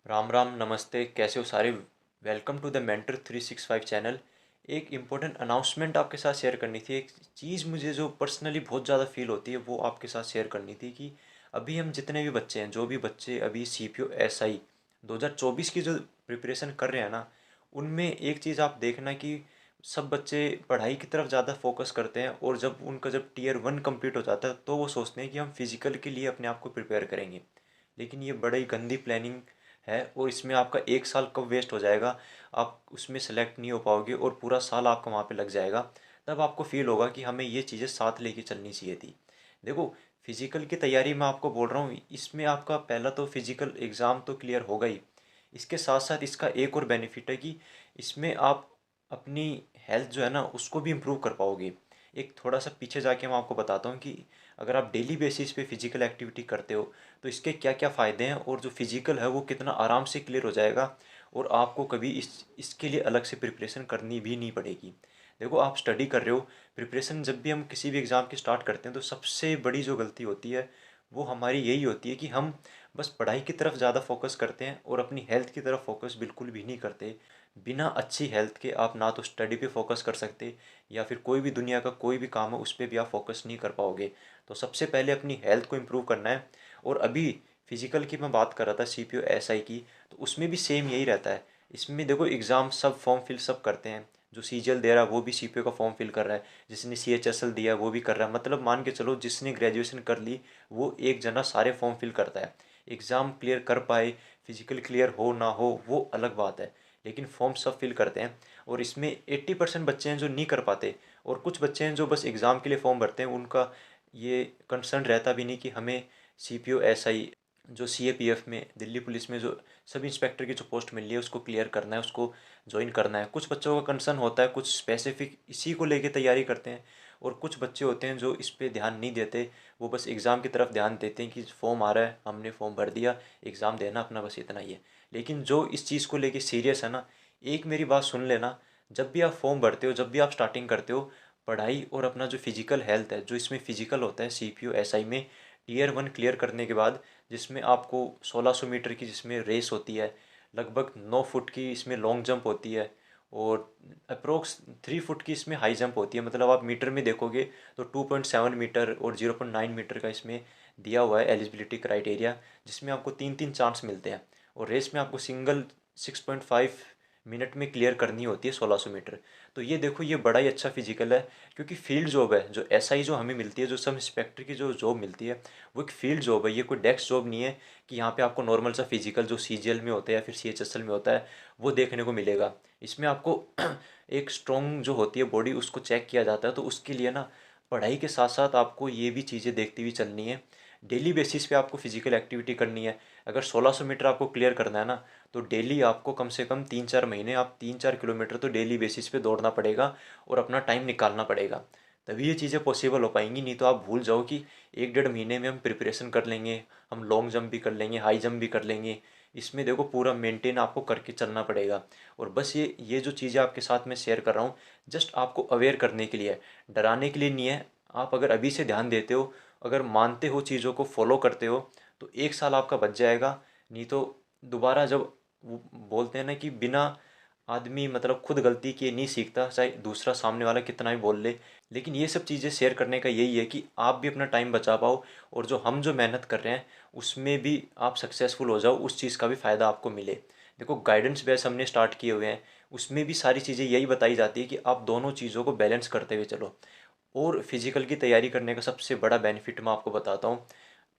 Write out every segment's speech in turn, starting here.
राम राम नमस्ते, कैसे हो सारे। Welcome to the mentor 365 channel. एक इम्पोर्टेंट अनाउंसमेंट आपके साथ शेयर करनी थी। एक चीज़ मुझे जो पर्सनली बहुत ज़्यादा फील होती है वो आपके साथ शेयर करनी थी कि अभी हम जितने भी बच्चे हैं, जो भी बच्चे अभी C P O S I 2024 की जो प्रिपरेशन कर रहे हैं ना, उनमें एक चीज़ आप देखना कि सब बच्चे पढ़ाई की तरफ ज़्यादा फोकस करते हैं, और जब टीयर 1 कंप्लीट हो जाता है तो वो सोचते हैं कि हम फिजिकल के लिए अपने आप को प्रिपेयर करेंगे। लेकिन ये बड़ी गंदी प्लानिंग है, और इसमें आपका एक साल कब वेस्ट हो जाएगा, आप उसमें सेलेक्ट नहीं हो पाओगे और पूरा साल आपका वहाँ पे लग जाएगा। तब आपको फील होगा कि हमें ये चीज़ें साथ लेके चलनी चाहिए थी। देखो, फिजिकल की तैयारी मैं आपको बोल रहा हूँ, इसमें आपका पहला तो फिजिकल एग्ज़ाम तो क्लियर होगा ही। इसके साथ साथ इसका एक और बेनिफिट है कि इसमें आप अपनी हेल्थ जो है ना उसको भी इम्प्रूव कर पाओगे। एक थोड़ा सा पीछे जाके मैं आपको बताता हूँ कि अगर आप डेली बेसिस पे फिजिकल एक्टिविटी करते हो तो इसके क्या क्या फ़ायदे हैं, और जो फिजिकल है वो कितना आराम से क्लियर हो जाएगा, और आपको कभी इसके लिए अलग से प्रिपरेशन करनी भी नहीं पड़ेगी। देखो, आप स्टडी कर रहे हो, प्रिपरेशन जब भी हम किसी भी एग्ज़ाम की स्टार्ट करते हैं तो सबसे बड़ी जो गलती होती है वो हमारी यही होती है कि हम बस पढ़ाई की तरफ ज़्यादा फोकस करते हैं और अपनी हेल्थ की तरफ फोकस बिल्कुल भी नहीं करते। बिना अच्छी हेल्थ के आप ना तो स्टडी पे फोकस कर सकते, या फिर कोई भी दुनिया का कोई भी काम है उस पर भी आप फोकस नहीं कर पाओगे। तो सबसे पहले अपनी हेल्थ को इम्प्रूव करना है। और अभी फिजिकल की मैं बात कर रहा था, C P O S I की, तो उसमें भी सेम यही रहता है। इसमें देखो, एग्ज़ाम सब फॉर्म फिल सब करते हैं। जो सी जी एल दे रहा है वो भी सी पी ओ का फॉर्म फिल कर रहा है, जिसने सी एच एस एल दिया है वो भी कर रहा है। मतलब मान के चलो, जिसने ग्रेजुएशन कर ली वो एक जना सारे फॉर्म फिल करता है। एग्ज़ाम क्लियर कर पाए, फिजिकल क्लियर हो ना हो वो अलग बात है, लेकिन फॉर्म सब फिल करते हैं। और इसमें 80% बच्चे हैं जो नहीं कर पाते, और कुछ बच्चे हैं जो बस एग्ज़ाम के लिए फॉर्म भरते हैं। उनका ये कंसर्न रहता भी नहीं कि हमें C P O S I, जो सी ए पी एफ में, दिल्ली पुलिस में जो सब इंस्पेक्टर की जो पोस्ट मिली है उसको क्लियर करना है, उसको ज्वाइन करना है। कुछ बच्चों का कंसर्न होता है, कुछ स्पेसिफिक इसी को लेके तैयारी करते हैं। और कुछ बच्चे होते हैं जो इस पे ध्यान नहीं देते, वो बस एग्ज़ाम की तरफ ध्यान देते हैं कि फॉर्म आ रहा है, हमने फॉर्म भर दिया, एग्ज़ाम देना अपना, बस इतना ही है। लेकिन जो इस चीज़ को लेके सीरियस है ना, एक मेरी बात सुन लेना। जब भी आप फॉर्म भरते हो, जब भी आप स्टार्टिंग करते हो, पढ़ाई और अपना जो फिजिकल हेल्थ है, जो इसमें फिजिकल होता है C P O S I में, टीयर 1 क्लियर करने के बाद, जिसमें आपको 1600 मीटर की जिसमें रेस होती है, लगभग 9 फुट की इसमें लॉन्ग जंप होती है, और अप्रोक्स 3 फुट की इसमें हाई जंप होती है। मतलब आप मीटर में देखोगे तो 2.7 मीटर और 0.9 मीटर का इसमें दिया हुआ है एलिजिबिलिटी क्राइटेरिया, जिसमें आपको तीन तीन चांस मिलते हैं। और रेस में आपको सिंगल 6.5 मिनट में क्लियर करनी होती है 1600 मीटर। तो ये देखो, ये बड़ा ही अच्छा फिजिकल है। क्योंकि फील्ड जॉब है, जो एस आई जो हमें मिलती है, जो सब इंस्पेक्टर की जो जॉब मिलती है, वो एक फील्ड जॉब है। ये कोई डेस्क जॉब नहीं है कि यहाँ पे आपको नॉर्मल सा फिजिकल जो सी जी एल में होता है या फिर सी एच एस एल में होता है वो देखने को मिलेगा। इसमें आपको एक स्ट्रॉन्ग जो होती है बॉडी, उसको चेक किया जाता है। तो उसके लिए ना, पढ़ाई के साथ साथ आपको ये भी चीज़ें देखती हुई चलनी है। डेली बेसिस पे आपको फिजिकल एक्टिविटी करनी है। अगर 1600 मीटर आपको क्लियर करना है ना, तो डेली आपको कम से कम 3-4 महीने आप 3-4 किलोमीटर तो डेली बेसिस पे दौड़ना पड़ेगा, और अपना टाइम निकालना पड़ेगा। तभी ये चीज़ें पॉसिबल हो पाएंगी। नहीं तो आप भूल जाओ कि 1-1.5 महीने में हम प्रिपरेशन कर लेंगे, हम लॉन्ग जंप भी कर लेंगे, हाई जंप भी कर लेंगे। इसमें देखो, पूरा मेंटेन आपको करके चलना पड़ेगा। और बस ये जो चीज़ें आपके साथ में शेयर कर रहा हूँ, जस्ट आपको अवेयर करने के लिए है, डराने के लिए नहीं है। आप अगर अभी से ध्यान देते हो, अगर मानते हो, चीज़ों को फॉलो करते हो, तो एक साल आपका बच जाएगा। नहीं तो दोबारा जब वो बोलते हैं ना कि बिना आदमी मतलब खुद गलती किए नहीं सीखता, चाहे दूसरा सामने वाला कितना भी बोल ले। लेकिन ये सब चीज़ें शेयर करने का यही है कि आप भी अपना टाइम बचा पाओ, और जो मेहनत कर रहे हैं उसमें भी आप सक्सेसफुल हो जाओ, उस चीज़ का भी फ़ायदा आपको मिले। देखो, गाइडेंस बेस हमने स्टार्ट किए हुए हैं, उसमें भी सारी चीज़ें यही बताई जाती है कि आप दोनों चीज़ों को बैलेंस करते हुए चलो। और फिजिकल की तैयारी करने का सबसे बड़ा बेनिफिट मैं आपको बताता हूँ।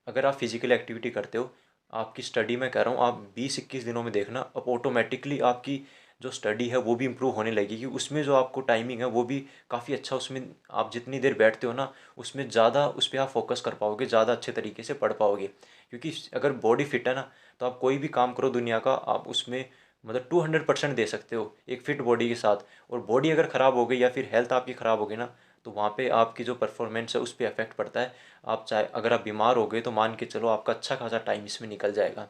अगर आप फिजिकल एक्टिविटी करते हो, आपकी स्टडी में कह रहा हूँ, आप 20-21 दिनों में देखना, अब ऑटोमेटिकली आपकी जो स्टडी है वो भी इम्प्रूव होने लगेगी। उसमें जो आपको टाइमिंग है वो भी काफ़ी अच्छा, उसमें आप जितनी देर बैठते हो ना, उसमें ज़्यादा उस पर आप फोकस कर पाओगे, ज़्यादा अच्छे तरीके से पढ़ पाओगे। क्योंकि अगर बॉडी फिट है ना, तो आप कोई भी काम करो दुनिया का, आप उसमें मतलब 200% दे सकते हो एक फिट बॉडी के साथ। और बॉडी अगर ख़राब हो गई या फिर हेल्थ आपकी ख़राब हो गई ना, तो वहाँ पे आपकी जो परफॉर्मेंस है उस पर इफेक्ट पड़ता है। आप चाहे अगर आप बीमार हो गए तो मान के चलो आपका अच्छा खासा टाइम इसमें निकल जाएगा।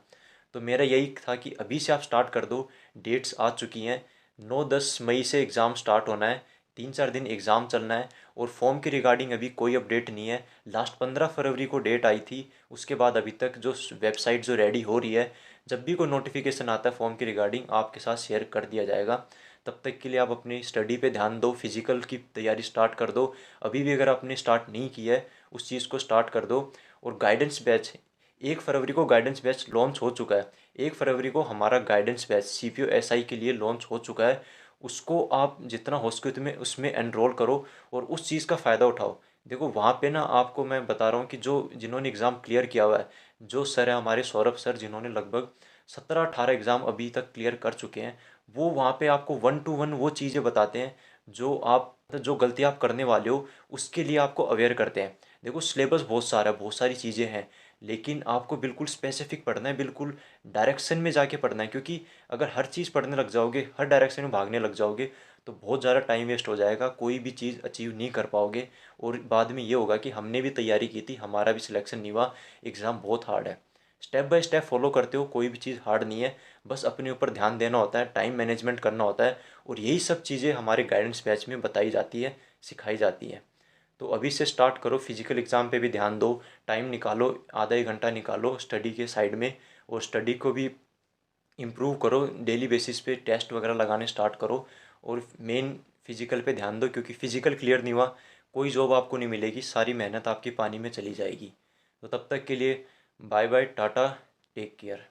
तो मेरा यही था कि अभी से आप स्टार्ट कर दो। डेट्स आ चुकी हैं, 9-10 मई से एग्ज़ाम स्टार्ट होना है। 3-4 दिन एग्ज़ाम चलना है और फॉर्म के रिगार्डिंग अभी कोई अपडेट नहीं है। लास्ट 15 फरवरी को डेट आई थी, उसके बाद अभी तक जो वेबसाइट जो रेडी हो रही है, जब भी कोई नोटिफिकेशन आता है फॉर्म के रिगार्डिंग आपके साथ शेयर कर दिया जाएगा। तब तक के लिए आप अपनी स्टडी पे ध्यान दो, फिजिकल की तैयारी स्टार्ट कर दो। अभी भी अगर आपने स्टार्ट नहीं की है उस चीज़ को स्टार्ट कर दो। और गाइडेंस बैच 1 फरवरी को गाइडेंस बैच लॉन्च हो चुका है। 1 फरवरी को हमारा गाइडेंस बैच CPO SI के लिए लॉन्च हो चुका है। उसको आप जितना हो सके उतने उसमें एनरोल करो और उस चीज़ का फ़ायदा उठाओ। देखो वहाँ पे ना आपको मैं बता रहा हूँ कि जो जिन्होंने एग्ज़ाम क्लियर किया हुआ है, जो सर है हमारे सौरभ सर, जिन्होंने लगभग 17-18 एग्ज़ाम अभी तक क्लियर कर चुके हैं, वो वहाँ पे आपको 1 to 1 वो चीज़ें बताते हैं जो गलती आप करने वाले हो उसके लिए आपको अवेयर करते हैं। देखो सिलेबस बहुत सारा है, बहुत सारी चीज़ें हैं, लेकिन आपको बिल्कुल स्पेसिफिक पढ़ना है, बिल्कुल डायरेक्शन में जाके पढ़ना है। क्योंकि अगर हर चीज़ पढ़ने लग जाओगे, हर डायरेक्शन में भागने लग जाओगे, तो बहुत ज़्यादा टाइम वेस्ट हो जाएगा, कोई भी चीज़ अचीव नहीं कर पाओगे। और बाद में ये होगा कि हमने भी तैयारी की थी, हमारा भी सिलेक्शन नहीं हुआ, एग्ज़ाम बहुत हार्ड है। स्टेप बाय स्टेप फॉलो करते हो, कोई भी चीज़ हार्ड नहीं है, बस अपने ऊपर ध्यान देना होता है, टाइम मैनेजमेंट करना होता है। और यही सब चीज़ें हमारे गाइडेंस बैच में बताई जाती है, सिखाई जाती है। तो अभी से स्टार्ट करो, फिजिकल एग्ज़ाम पे भी ध्यान दो, टाइम निकालो, आधा 1 घंटा निकालो स्टडी के साइड में, और स्टडी को भी इम्प्रूव करो, डेली बेसिस पे टेस्ट वगैरह लगाने स्टार्ट करो। और मेन फिजिकल पे ध्यान दो, क्योंकि फिजिकल क्लियर नहीं हुआ कोई जॉब आपको नहीं मिलेगी, सारी मेहनत आपकी पानी में चली जाएगी। तो तब तक के लिए bye bye, tata, take care.